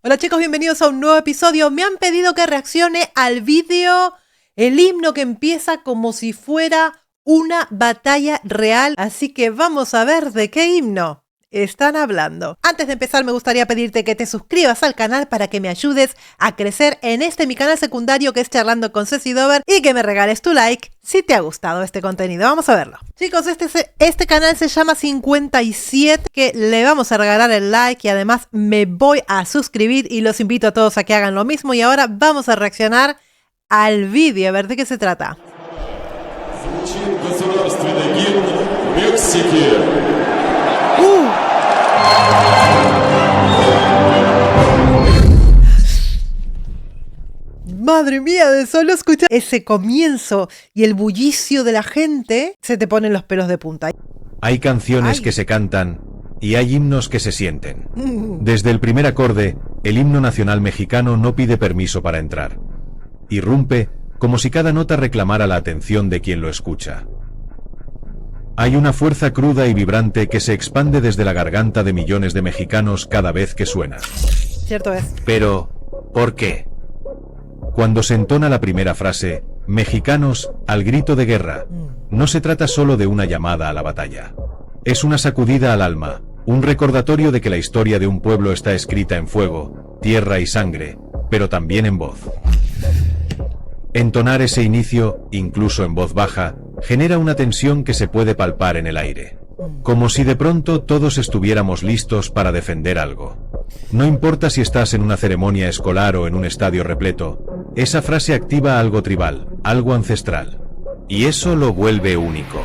Hola chicos, bienvenidos a un nuevo episodio. Me han pedido que reaccione al vídeo, el himno que empieza como si fuera una batalla real. Así que vamos a ver de qué himno están hablando. Antes de empezar me gustaría pedirte que te suscribas al canal para que me ayudes a crecer en mi canal secundario que es Charlando con Ceci Dover y que me regales tu like si te ha gustado este contenido. Vamos a verlo. Chicos, este canal se llama 57, que le vamos a regalar el like y además me voy a suscribir y los invito a todos a que hagan lo mismo. Y ahora vamos a reaccionar al vídeo, a ver de qué se trata. Madre mía, de solo escuchar ese comienzo y el bullicio de la gente, se te ponen los pelos de punta. Hay canciones que se cantan y hay himnos que se sienten. Desde el primer acorde, el himno nacional mexicano no pide permiso para entrar. Irrumpe como si cada nota reclamara la atención de quien lo escucha. Hay una fuerza cruda y vibrante que se expande desde la garganta de millones de mexicanos cada vez que suena. Cierto es. Pero, ¿por qué? Cuando se entona la primera frase, mexicanos, al grito de guerra, no se trata solo de una llamada a la batalla. Es una sacudida al alma, un recordatorio de que la historia de un pueblo está escrita en fuego, tierra y sangre, pero también en voz. Entonar ese inicio, incluso en voz baja, genera una tensión que se puede palpar en el aire. Como si de pronto todos estuviéramos listos para defender algo. No importa si estás en una ceremonia escolar o en un estadio repleto, esa frase activa algo tribal, algo ancestral. Y eso lo vuelve único.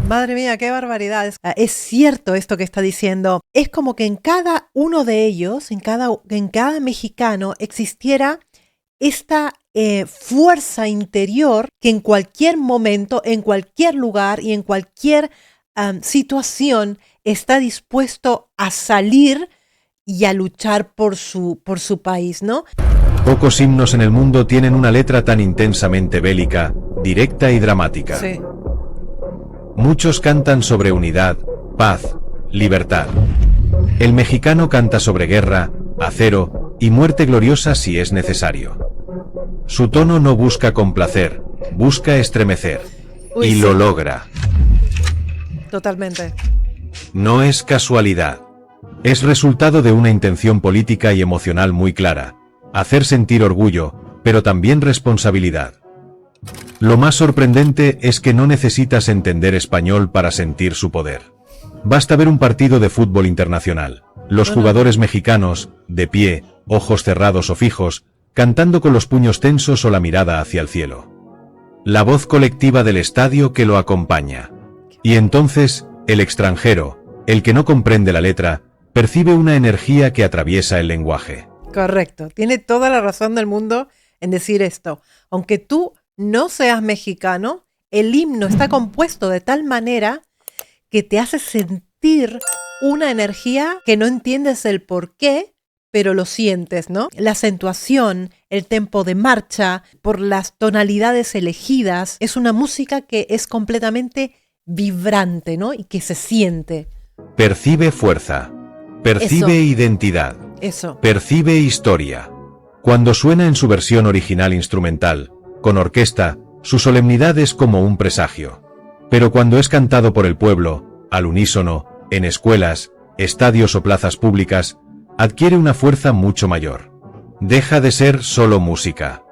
Madre mía, qué barbaridad. Es cierto esto que está diciendo. Es como que en cada uno de ellos, en cada mexicano, existiera esta fuerza interior que en cualquier momento, en cualquier lugar y en cualquier situación está dispuesto a salir y a luchar por su país, ¿no? Pocos himnos en el mundo tienen una letra tan intensamente bélica, directa y dramática. Sí. Muchos cantan sobre unidad, paz, libertad. El mexicano canta sobre guerra, acero y muerte gloriosa si es necesario. Su tono no busca complacer, busca estremecer. Y lo logra. Totalmente. No es casualidad. Es resultado de una intención política y emocional muy clara. Hacer sentir orgullo, pero también responsabilidad. Lo más sorprendente es que no necesitas entender español para sentir su poder. Basta ver un partido de fútbol internacional. Los jugadores mexicanos, de pie, ojos cerrados o fijos, cantando con los puños tensos o la mirada hacia el cielo. La voz colectiva del estadio que lo acompaña. Y entonces, el extranjero, el que no comprende la letra, percibe una energía que atraviesa el lenguaje. Correcto. Tiene toda la razón del mundo en decir esto. Aunque tú no seas mexicano, el himno está compuesto de tal manera que te hace sentir una energía que no entiendes el por qué, pero lo sientes, ¿no? La acentuación, el tempo de marcha, por las tonalidades elegidas, es una música que es completamente vibrante, ¿no? Y que se siente. Percibe fuerza, percibe identidad, percibe historia. Cuando suena en su versión original instrumental, con orquesta, su solemnidad es como un presagio. Pero cuando es cantado por el pueblo, al unísono, en escuelas, estadios o plazas públicas, adquiere una fuerza mucho mayor. Deja de ser solo música.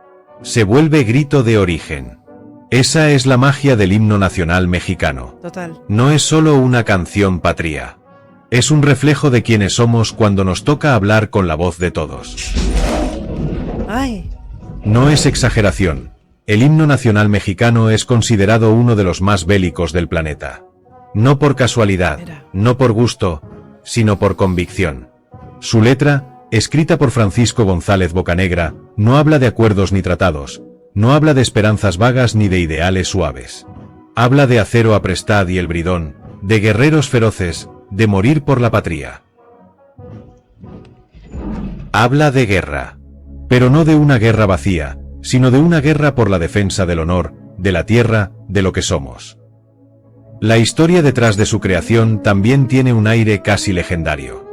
Se vuelve grito de origen. Esa es la magia del himno nacional mexicano. Total. No es solo una canción patria. Es un reflejo de quienes somos cuando nos toca hablar con la voz de todos. Ay. No es exageración. El himno nacional mexicano es considerado uno de los más bélicos del planeta. No por casualidad, no por gusto, sino por convicción. Su letra, escrita por Francisco González Bocanegra, no habla de acuerdos ni tratados, no habla de esperanzas vagas ni de ideales suaves. Habla de acero aprestad y el bridón, de guerreros feroces, de morir por la patria. Habla de guerra, pero no de una guerra vacía, sino de una guerra por la defensa del honor, de la tierra, de lo que somos. La historia detrás de su creación también tiene un aire casi legendario.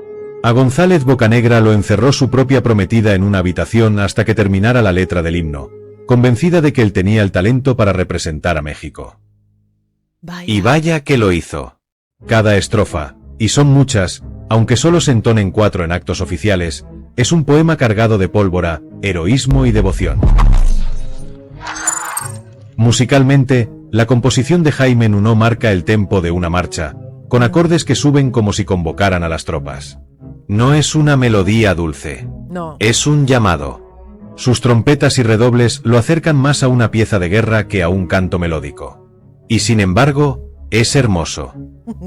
A González Bocanegra lo encerró su propia prometida en una habitación hasta que terminara la letra del himno, convencida de que él tenía el talento para representar a México. Y vaya que lo hizo. Cada estrofa, y son muchas, aunque solo se entonen 4 en actos oficiales, es un poema cargado de pólvora, heroísmo y devoción. Musicalmente, la composición de Jaime Nuno marca el tempo de una marcha, con acordes que suben como si convocaran a las tropas. No es una melodía dulce. No. Es un llamado. Sus trompetas y redobles lo acercan más a una pieza de guerra que a un canto melódico. Y sin embargo, es hermoso.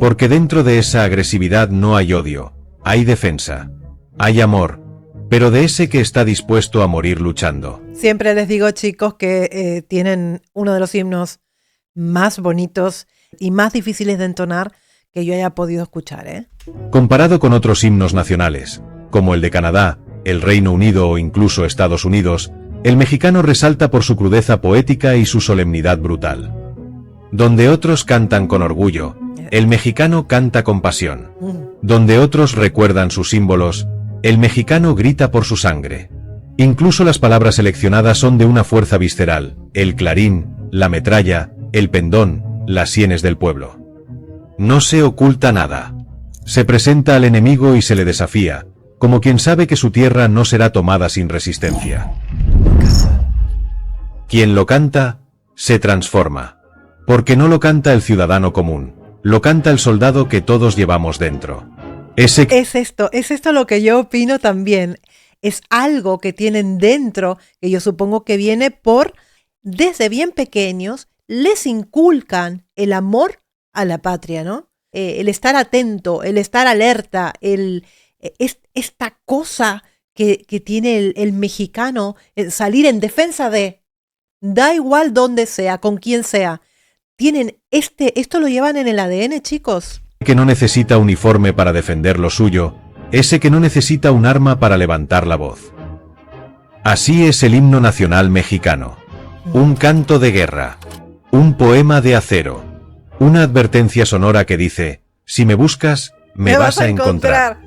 Porque dentro de esa agresividad no hay odio, hay defensa, hay amor, pero de ese que está dispuesto a morir luchando. Siempre les digo, chicos, que tienen uno de los himnos más bonitos y más difíciles de entonar que yo haya podido escuchar, ¿eh? Comparado con otros himnos nacionales, como el de Canadá, el Reino Unido o incluso Estados Unidos, el mexicano resalta por su crudeza poética y su solemnidad brutal. Donde otros cantan con orgullo, el mexicano canta con pasión. Donde otros recuerdan sus símbolos, el mexicano grita por su sangre. Incluso las palabras seleccionadas son de una fuerza visceral: el clarín, la metralla, el pendón, las sienes del pueblo. No se oculta nada. Se presenta al enemigo y se le desafía, como quien sabe que su tierra no será tomada sin resistencia. Quien lo canta, se transforma. Porque no lo canta el ciudadano común, lo canta el soldado que todos llevamos dentro. Es esto lo que yo opino también. Es algo que tienen dentro, que yo supongo que viene por, desde bien pequeños, les inculcan el amor a la patria, ¿no? El estar atento, el estar alerta, esta cosa que tiene el mexicano, el salir en defensa de, da igual dónde sea, con quién sea. Tienen esto lo llevan en el ADN, chicos. Que no necesita uniforme para defender lo suyo, ese que no necesita un arma para levantar la voz. Así es el himno nacional mexicano. Un canto de guerra, un poema de acero, una advertencia sonora que dice: si me buscas, me vas a encontrar.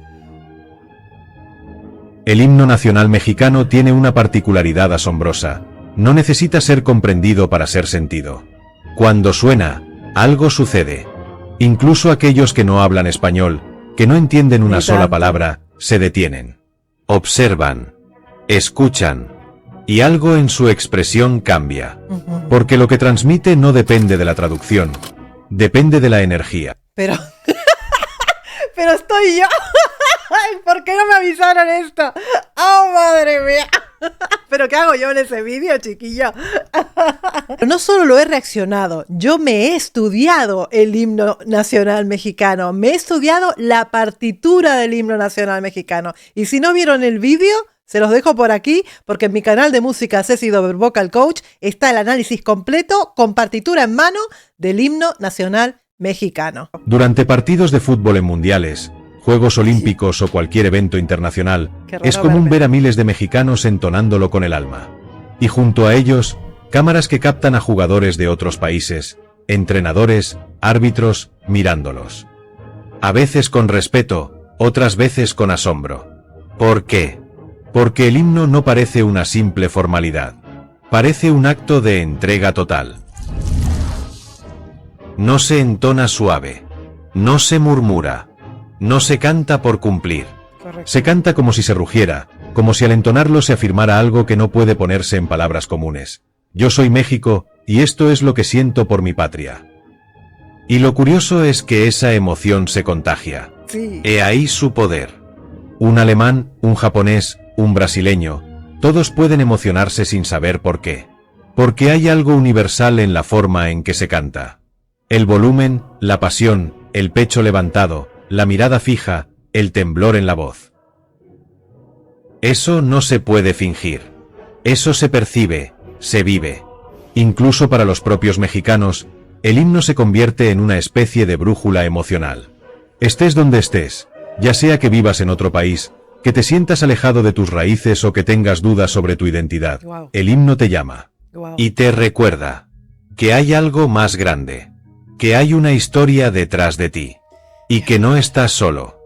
El himno nacional mexicano tiene una particularidad asombrosa: no necesita ser comprendido para ser sentido. Cuando suena, algo sucede. Incluso aquellos que no hablan español, que no entienden una sola palabra, se detienen. Observan, escuchan, y algo en su expresión cambia. Porque lo que transmite no depende de la traducción, depende de la energía. Pero estoy yo. ¿Por qué no me avisaron esto? ¡Oh, madre mía! ¿Pero qué hago yo en ese vídeo, chiquillo? No solo lo he reaccionado, yo me he estudiado el himno nacional mexicano, me he estudiado la partitura del himno nacional mexicano. Y si no vieron el vídeo, se los dejo por aquí, porque en mi canal de música Ceci Dover Vocal Coach está el análisis completo con partitura en mano del himno nacional mexicano. Durante partidos de fútbol en mundiales, Juegos Olímpicos o cualquier evento internacional, es común ver a miles de mexicanos entonándolo con el alma. Y junto a ellos, cámaras que captan a jugadores de otros países, entrenadores, árbitros, mirándolos. A veces con respeto, otras veces con asombro. ¿Por qué? Porque el himno no parece una simple formalidad. Parece un acto de entrega total. No se entona suave. No se murmura. No se canta por cumplir. Correcto. Se canta como si se rugiera, como si al entonarlo se afirmara algo que no puede ponerse en palabras comunes. Yo soy México, y esto es lo que siento por mi patria. Y lo curioso es que esa emoción se contagia. Sí. He ahí su poder. Un alemán, un japonés, un brasileño, todos pueden emocionarse sin saber por qué. Porque hay algo universal en la forma en que se canta. El volumen, la pasión, el pecho levantado, la mirada fija, el temblor en la voz. Eso no se puede fingir. Eso se percibe, se vive. Incluso para los propios mexicanos, el himno se convierte en una especie de brújula emocional. Estés donde estés, ya sea que vivas en otro país, que te sientas alejado de tus raíces o que tengas dudas sobre tu identidad, el himno te llama. Y te recuerda que hay algo más grande. que hay una historia detrás de ti. Y que no estás solo.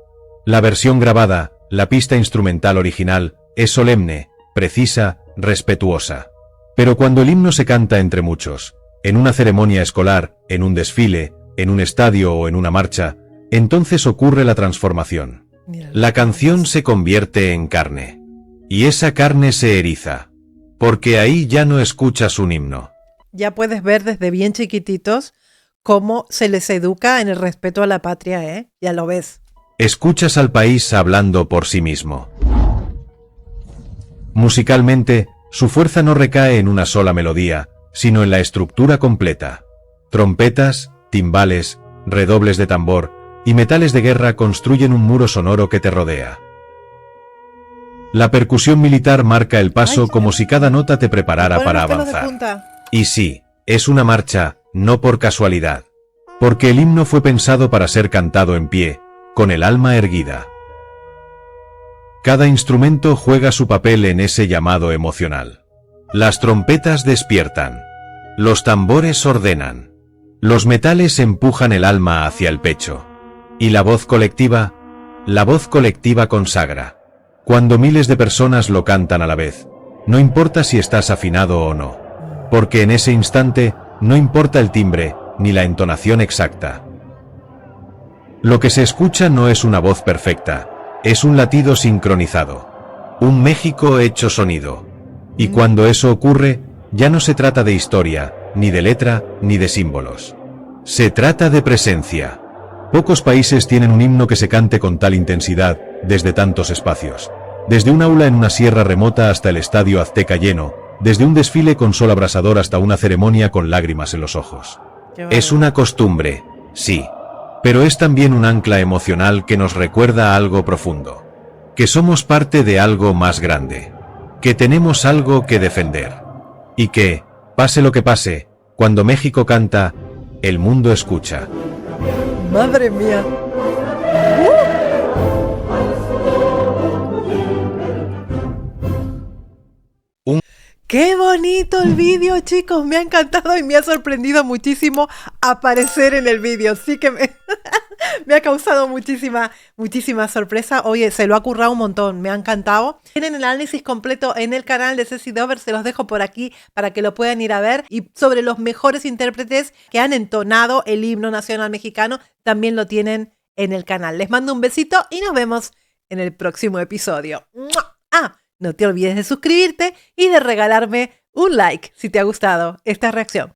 La versión grabada, la pista instrumental original, es solemne, precisa, respetuosa. Pero cuando el himno se canta entre muchos, en una ceremonia escolar, en un desfile, en un estadio o en una marcha, entonces ocurre la transformación. La canción se convierte en carne. Y esa carne se eriza. Porque ahí ya no escuchas un himno. Ya puedes ver desde bien chiquititos cómo se les educa en el respeto a la patria, ¿eh? Ya lo ves. Escuchas al país hablando por sí mismo. Musicalmente, su fuerza no recae en una sola melodía, sino en la estructura completa. Trompetas, timbales, redobles de tambor y metales de guerra construyen un muro sonoro que te rodea. La percusión militar marca el paso como si cada nota te preparara para avanzar. Y sí, es una marcha, no por casualidad. Porque el himno fue pensado para ser cantado en pie, con el alma erguida. Cada instrumento juega su papel en ese llamado emocional. Las trompetas despiertan. Los tambores ordenan. Los metales empujan el alma hacia el pecho. Y la voz colectiva consagra. Cuando miles de personas lo cantan a la vez, no importa si estás afinado o no. Porque en ese instante, no importa el timbre, ni la entonación exacta. Lo que se escucha no es una voz perfecta, es un latido sincronizado. Un México hecho sonido. Y cuando eso ocurre, ya no se trata de historia, ni de letra, ni de símbolos. Se trata de presencia. Pocos países tienen un himno que se cante con tal intensidad, desde tantos espacios. Desde un aula en una sierra remota hasta el estadio azteca lleno, desde un desfile con sol abrasador hasta una ceremonia con lágrimas en los ojos. Es una costumbre, sí, pero es también un ancla emocional que nos recuerda algo profundo. Que somos parte de algo más grande. Que tenemos algo que defender. Y que, pase lo que pase, cuando México canta, el mundo escucha. ¡Madre mía! ¡Qué bonito el vídeo, chicos! Me ha encantado y me ha sorprendido muchísimo aparecer en el vídeo. Sí que me ha causado muchísima sorpresa. Oye, se lo ha currado un montón. Me ha encantado. Tienen el análisis completo en el canal de Ceci Dover. Se los dejo por aquí para que lo puedan ir a ver. Y sobre los mejores intérpretes que han entonado el himno nacional mexicano, también lo tienen en el canal. Les mando un besito y nos vemos en el próximo episodio. ¡Ah! No te olvides de suscribirte y de regalarme un like si te ha gustado esta reacción.